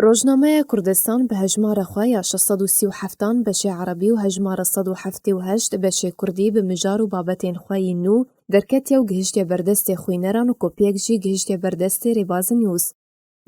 روزنامه کردستان به هجمار خو یا 637 بشه عربی و هجمار 178 بشه کردی به مجار و بابتین خوی نو درکتی و گهشت بردست خوینران و کپیک جی گهشت بردست ریواز نیوز.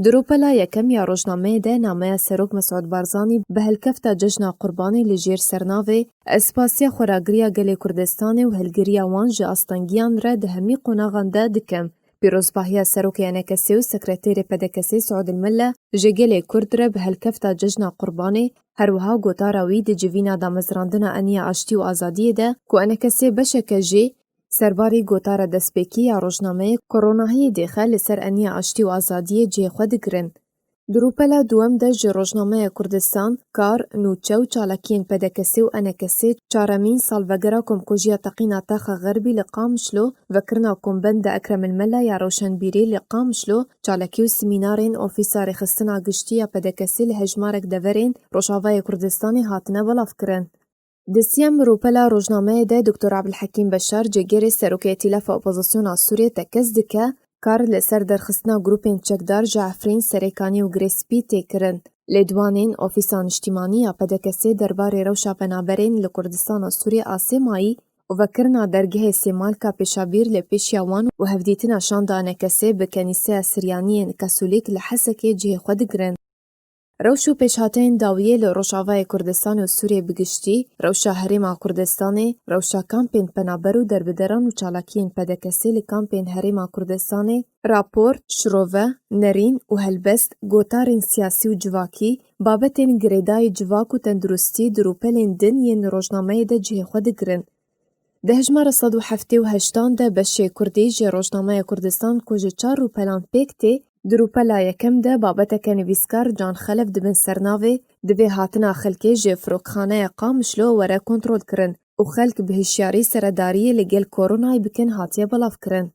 دروپلا یکم یا روزنامه ده نامه سروک مسعود بارزانی به هلکفتا جشن قربانی لجیر سرناوی اسپاسیا خوراگریا گل کردستان و هلگریا وان جه استانگیان را ده همی قناغان ده دکم. پیروزباهی سروک یانکسی و سکرتیر پدکسی سعود المله جگل کرد را به هلکفتا جشن قربانی هروها گوتاراوی ده جوینا دا مزراندن انیا آشتی و آزادی ده که انکسی بشک جی سرباری گوتارا دسپیکی یا روزنامه کروناهی دیخه لسر انیا آشتی و آزادی جی خود گرن. دروپلا دوام ده جه روزنامه کردستان کار نوچه و چالکین پدکسی و انکسی چارمین سالوگرا کمکوژیا تقینا تاخ غربی لقامشلو وکرنا کمبند اکرم الملا یا روشنبیری لقامشلو چالکی و سمینارین اوفیسار خستنا گشتی یا پدکسی لهجمارک دورین روشاوای کردستانی هاتنه بلاف کرن. دسیم روپلا روزنامه ده دکتر عبدالحکیم بشار جگیر سروک ائتلاف اپوزیسیون سوریه تکز دکه کار لسر درخستنا گروپین چکدار جعفرین سریکانی و گریسپی تکرن. لیدوانین اوفیسان اجتماعی یا پدکسی درباره روشا پنابرین لکردستان سوریه آسیمایی و وکرنا درگه سیمالکا پیشابیر لپیشیاوان و هفدیتنا شاندانه کسی به کنیسه سریانین کسولیک لحسکی جه خود گرن. روشو پیشهاتین داویه لروشاوای کردستان و سوریه بگشتی، روشا هریما کردستانی، روشا کامپین پنابرو دربدران و چالاکین پدکسی لکامپین هریما کردستانی، راپور، شروه، نرین و هلبست گوتارین سیاسی و جواکی، بابتین گریدای جواک و تندرستی دروپلین دن ین روشنامه ده جه خود گرن. ده هجمار 178 ده بشه کردی جه روشنامه کردستان کجه 4 روپلان پیکتی دروپلا یکم ده بابتک نویسکار جان خلف دبن سرناوی دوی هاتنا خلکی جه فروکخانه قامشلو وره کنترول کرن و خلک به هشیاری سرداری لگل کورونای بکن هاتیه بلاف کرن.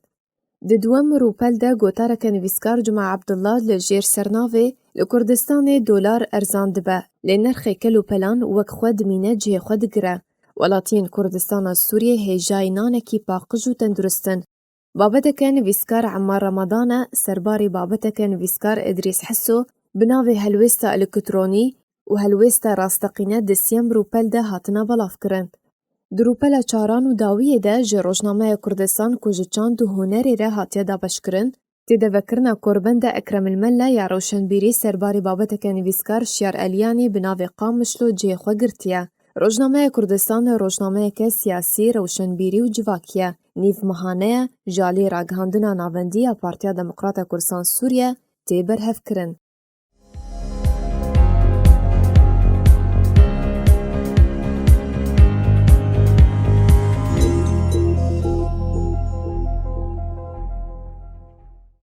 ده دوام روپل ده گوتارک نویسکار جمع عبدالله لجیر سرناوی لکردستان دولار ارزان دبه لنرخ کلو پلان وک خود مینه جه خود گره. ولاتین کردستان سوریه هیجای نانکی پاقج و تندرستن. بابتک نویسکار عمار رمضان سرباری بابتک نویسکار ادریس حسو بناوی هلوستا الکترونی و هلوستا راستقینه دسیم روپل ده هاتنا بلاف کرن. دروپل چاران و داویه ده جه روزنامه کردستان کجه چاند و هنری ره هاتیه دا بشکرن تیده وکرنا کربند اکرم المله یا روشنبیری سرباری بابتک نویسکار شیار الیانی بناوی قامشلو جه خو گرتیه. روزنامه کردستان روزنامه که سیاسی روشنبیری و جواکیه نیف مهانه جالی راگهاندنا ناوندی پارتیا دموکرات کردستان سوریه تی برهف کرن.